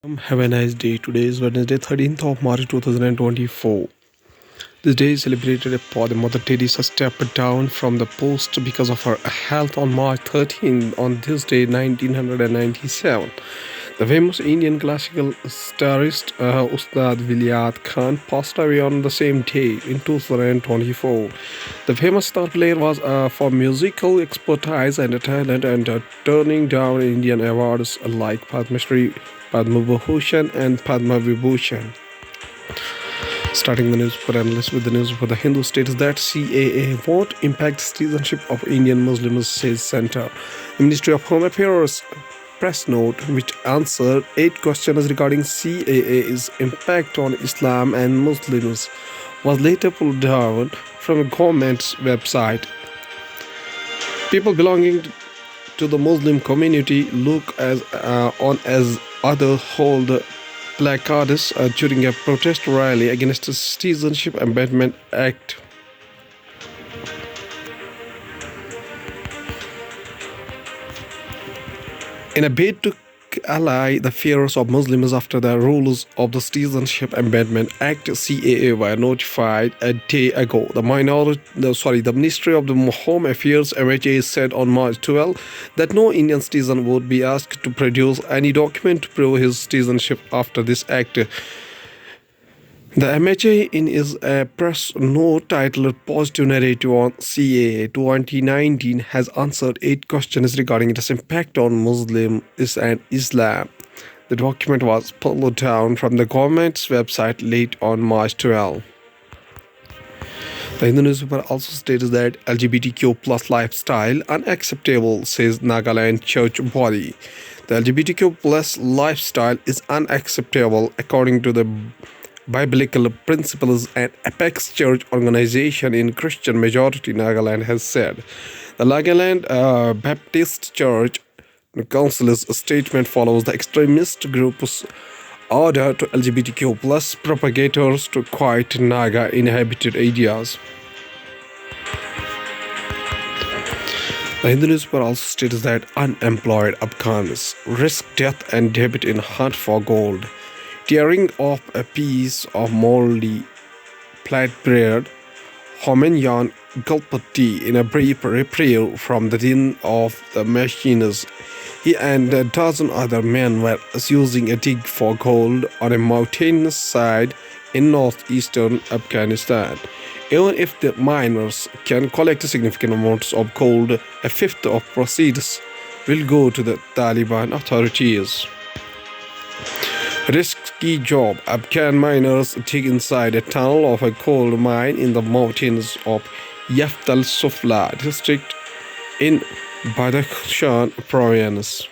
Have a nice day. Today is Wednesday, 13th of March 2024. This day is celebrated for the Mother Teresa stepped down from the post because of her health on March 13th. On this day, 1997, the famous Indian classical starist Ustad Vilayat Khan passed away on the same day in 2024. The famous star player was for musical expertise and talent and turning down Indian awards like Padma Shri, Padma Bhushan and Padma Vibhushan. Starting the newspaper analyst with the news for the Hindu states that CAA won't impact citizenship of Indian Muslims, says Center. The Ministry of Home Affairs press note, which answered 8 questions regarding CAA's impact on Islam and Muslims, was later pulled down from a government's website. People belonging to the Muslim community look on as other hold placards during a protest rally against the Citizenship Amendment Act. In a bid to allay the fears of Muslims after the rules of the Citizenship Amendment Act (CAA) were notified a day ago, the Ministry of the Home Affairs (MHA) said on March 12 that no Indian citizen would be asked to produce any document to prove his citizenship after this act. The MHA, in its press note titled Positive Narrative on CAA 2019, has answered 8 questions regarding its impact on Muslims and Islam. The document was pulled down from the government's website late on March 12. The Hindu newspaper also states that LGBTQ plus lifestyle unacceptable, says Nagaland church body. The LGBTQ plus lifestyle is unacceptable according to the Biblical Principles and Apex Church organization in Christian majority Nagaland has said. The Nagaland Baptist Church Council's statement follows the extremist group's order to LGBTQ plus propagators to quiet Naga inhabited areas. The Hindu newspaper also states that unemployed Afghans risk death and debit in hunt for gold. Tearing off a piece of moldy flatbread, Homenyan gulped tea in a brief reprieve from the din of the machines. He and a dozen other men were using a dig for gold on a mountainous side in northeastern Afghanistan. Even if the miners can collect significant amounts of gold, a fifth of proceeds will go to the Taliban authorities. Risky job. Afghan miners dig inside a tunnel of a coal mine in the mountains of Yaftal Sufla district in Badakhshan province.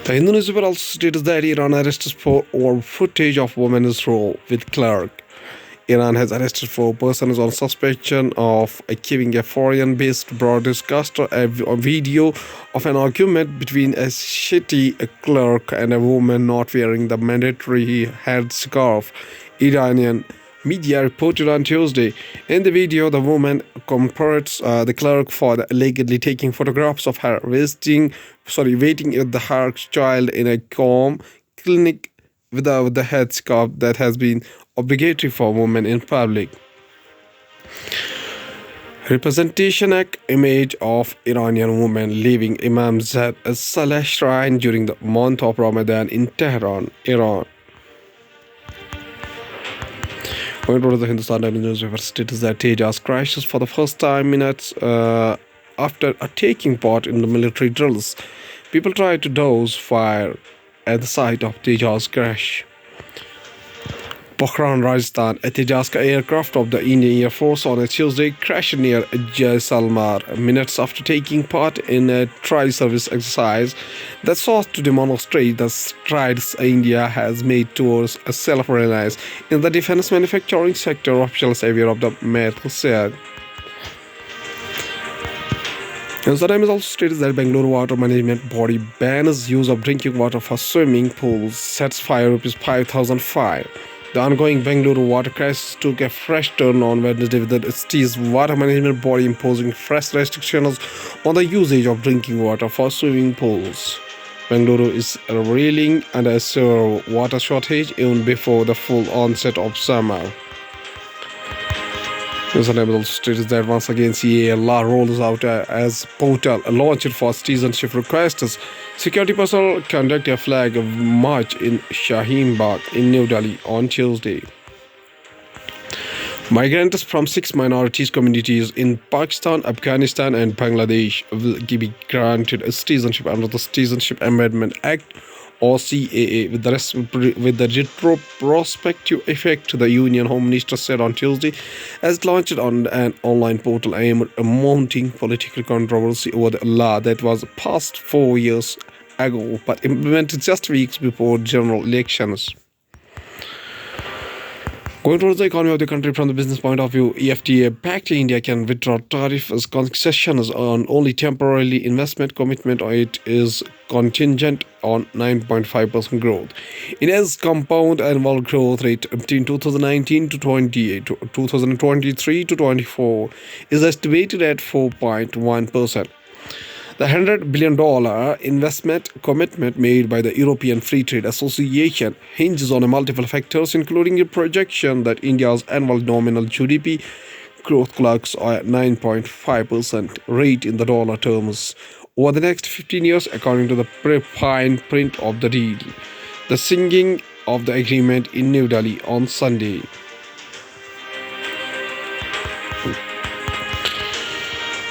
The Hindu newspaper also states that Iran arrested 4 over footage of woman's row with clerk. Iran has arrested 4 persons on suspicion of giving a foreign-based broadcaster a video of an argument between a shitty clerk and a woman not wearing the mandatory headscarf. Iranian media reported on Tuesday. In the video, the woman comforts the clerk for allegedly taking photographs of her waiting with her child in a home clinic without the headscarf that has been obligatory for women in public. Representation Act image of Iranian woman leaving Imam Salah shrine during the month of Ramadan in Tehran, Iran. According to the Hindustan Times newspaper, states that Tejas crashes for the first time minutes after taking part in the military drills. People tried to douse fire at the site of Tejas crash. Pokhran, Rajasthan. A Tejas aircraft of the Indian Air Force on a Tuesday crashed near Jaisalmer minutes after taking part in a tri-service exercise that sought to demonstrate the strides India has made towards a self-reliance in the defense manufacturing sector, official savior of the Met said. The Times also states that Bangalore Water Management Body bans use of drinking water for swimming pools, sets fire Rs 5,000 fine. The ongoing Bengaluru water crisis took a fresh turn on Wednesday with the city's water management body imposing fresh restrictions on the usage of drinking water for swimming pools. Bengaluru is reeling under a severe water shortage even before the full onset of summer. News Unable states that once again CA law rolls out as portal launched for citizenship requests. Security personnel conduct a flag march in Shaheen Bagh in New Delhi on Tuesday. Migrants from 6 minorities communities in Pakistan, Afghanistan, and Bangladesh will be granted citizenship under the Citizenship Amendment Act or CAA with the retrospective effect, the Union Home Minister said on Tuesday, as it launched on an online portal aimed at mounting political controversy over the law that was passed 4 years ago but implemented just weeks before general elections. Going towards the economy of the country from the business point of view, EFTA backed India can withdraw tariff as concessions on only temporarily investment commitment or it is contingent on 9.5% growth. India's compound annual growth rate between 2019 to 2023 to 24 is estimated at 4.1%. The $100 billion investment commitment made by the European Free Trade Association hinges on multiple factors, including a projection that India's annual nominal GDP growth clocks at 9.5% rate in the dollar terms over the next 15 years, according to the fine print of the deal. The signing of the agreement in New Delhi on Sunday.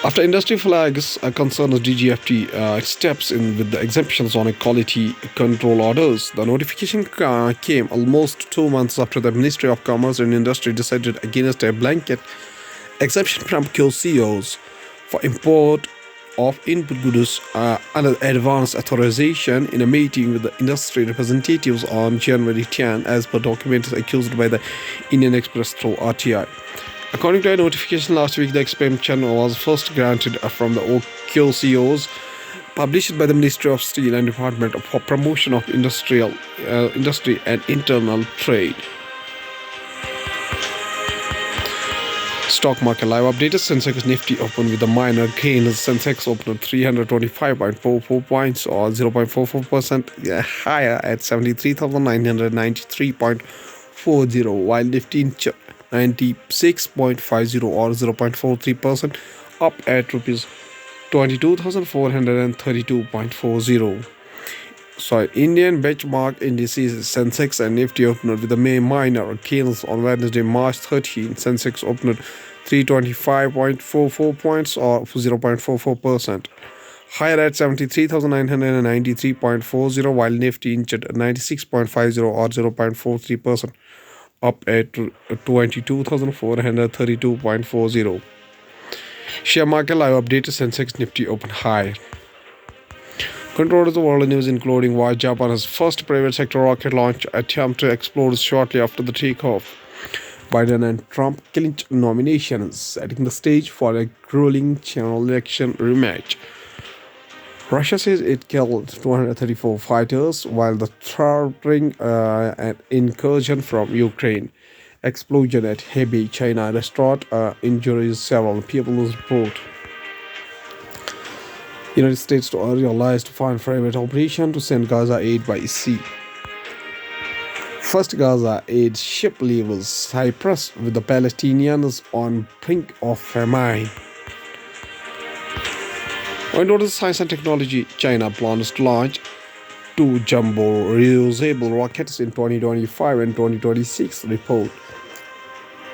After industry flags concerns DGFT steps in with the exemptions on quality control orders, the notification came almost 2 months after the Ministry of Commerce and Industry decided against a blanket exemption from QCOs for import of input goods under advance authorization in a meeting with the industry representatives on January 10, as per documents accused by the Indian Express through RTI. According to a notification last week, the exemption was first granted from the QCOs published by the Ministry of Steel and Department for Promotion of Industry and Internal Trade. Stock market live update: Sensex Nifty opened with a minor gain. Sensex opened at 325.44 points or 0.44% higher at 73,993.40, while Nifty 96.50 or 0.43% up at rupees 22,432.40. Indian benchmark indices Sensex and Nifty opened with the minor gains on Wednesday, March 13. Sensex opened 325.44 points or 0.44%. Higher at 73,993.40, while Nifty inched 96.50 or 0.43%. Up at 22,432.40. Share market live update: Sensex Nifty open high. Control of the world news, including why Japan's first private sector rocket launch attempt explodes shortly after the takeoff. Biden and Trump clinched nominations, setting the stage for a grueling general election rematch. Russia says it killed 234 fighters while thwarting an incursion from Ukraine. Explosion at Hebei, China restaurant injures several people, report. United States to realize to find private operation to send Gaza aid by sea. First Gaza aid ship leaves Cyprus with the Palestinians on brink of famine. When it was science and technology, China plans to launch 2 jumbo reusable rockets in 2025 and 2026, report.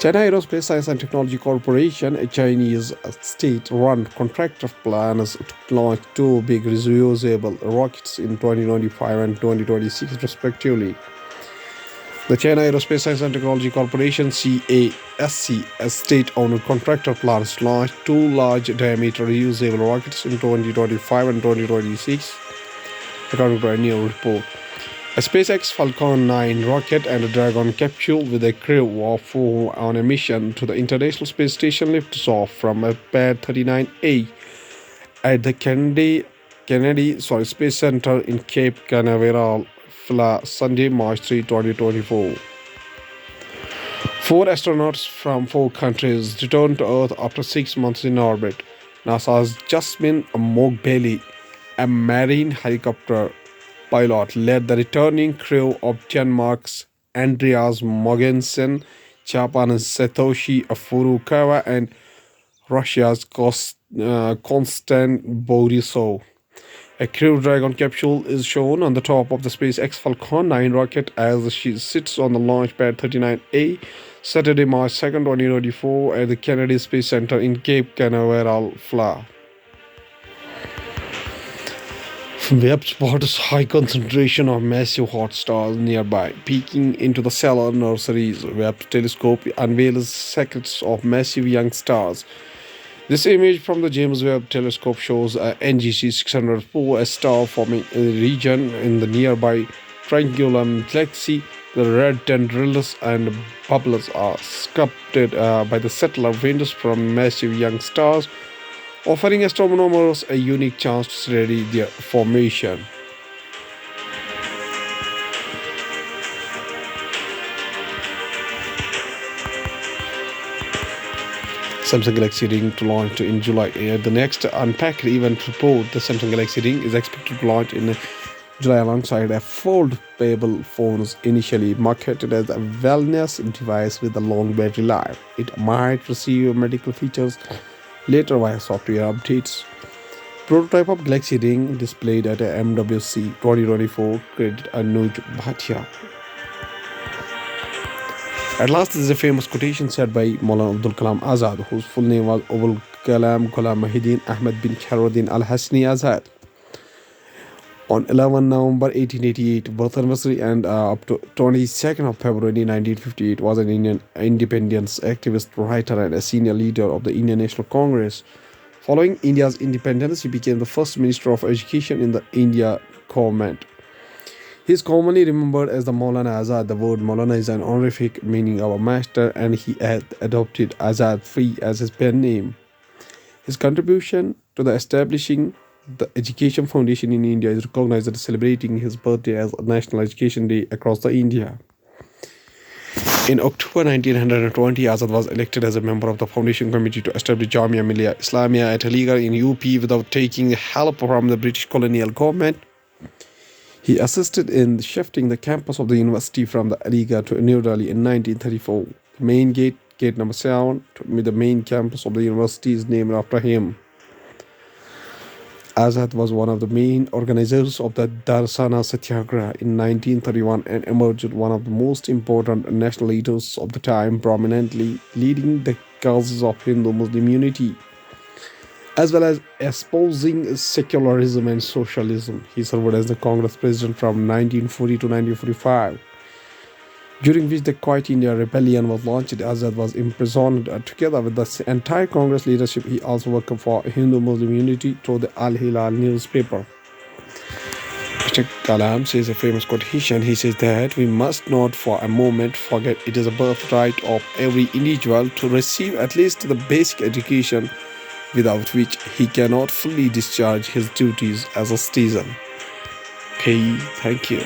China Aerospace Science and Technology Corporation, a Chinese state-run contractor, plans to launch 2 big reusable rockets in 2025 and 2026, respectively. The China Aerospace Science and Technology Corporation (CASC), a state-owned contractor, plans to launch 2 large-diameter reusable rockets in 2025 and 2026, according to a new report. A SpaceX Falcon 9 rocket and a Dragon capsule with a crew of 4 on a mission to the International Space Station lifts off from Pad 39A at the Kennedy Space Center in Cape Canaveral, Sunday, March 3, 2024. 4 astronauts from 4 countries returned to Earth after 6 months in orbit. NASA's Jasmine Mogbelli, a marine helicopter pilot led the returning crew of Denmark's Andreas Mogensen, Japan's Satoshi Furukawa, and Russia's Konstant Borisov. A Crew Dragon capsule is shown on the top of the SpaceX Falcon 9 rocket as she sits on the launch pad 39A, Saturday, March 2nd, 2024, at the Kennedy Space Center in Cape Canaveral, Florida. Webb spots high concentration of massive hot stars nearby, peeking into the stellar nurseries. Webb telescope unveils secrets of massive young stars. This image from the James Webb Telescope shows NGC 604, a star-forming region in the nearby Triangulum Galaxy. The red tendrils and bubbles are sculpted by the settler winds from massive young stars, offering astronomers a unique chance to study their formation. Samsung Galaxy Ring to launch in July. The next Unpacked event report, the Samsung Galaxy Ring is expected to launch in July alongside a foldable phones initially marketed as a wellness device with a long battery life. It might receive medical features later via software updates. Prototype of Galaxy Ring displayed at a MWC 2024 credit Anuj Bhatia. At last, there is a famous quotation said by Maulana Abdul Kalam Azad, whose full name was Abul Kalam Ghulam Mahidin Ahmed bin Khairuddin Al Hasni Azad. On 11 November 1888, birth anniversary, and up to 22nd of February 1958, was an Indian independence activist, writer, and a senior leader of the Indian National Congress. Following India's independence, he became the first Minister of Education in the India government. He is commonly remembered as the Maulana Azad. The word Maulana is an honorific meaning our master, and he had adopted Azad Free as his pen name. His contribution to the establishing the Education Foundation in India is recognized as celebrating his birthday as a National Education Day across the India. In October 1920, Azad was elected as a member of the Foundation Committee to establish Jamia Millia Islamia at Aligarh in UP without taking help from the British colonial government. He assisted in shifting the campus of the university from the Aligarh to New Delhi in 1934. The main gate, gate number 7, to the main campus of the university, is named after him. Azad was one of the main organizers of the Darsana Satyagraha in 1931 and emerged one of the most important national leaders of the time, prominently leading the causes of Hindu-Muslim unity, as well as espousing secularism and socialism. He served as the Congress president from 1940 to 1945, during which the Quiet India Rebellion was launched. Azad was imprisoned together with the entire Congress leadership. He also worked for Hindu-Muslim unity through the Al-Hilal newspaper. Mr. Kalam says a famous quotation. He says that we must not for a moment forget it is a birthright of every individual to receive at least the basic education, without which he cannot fully discharge his duties as a citizen. Okay, thank you.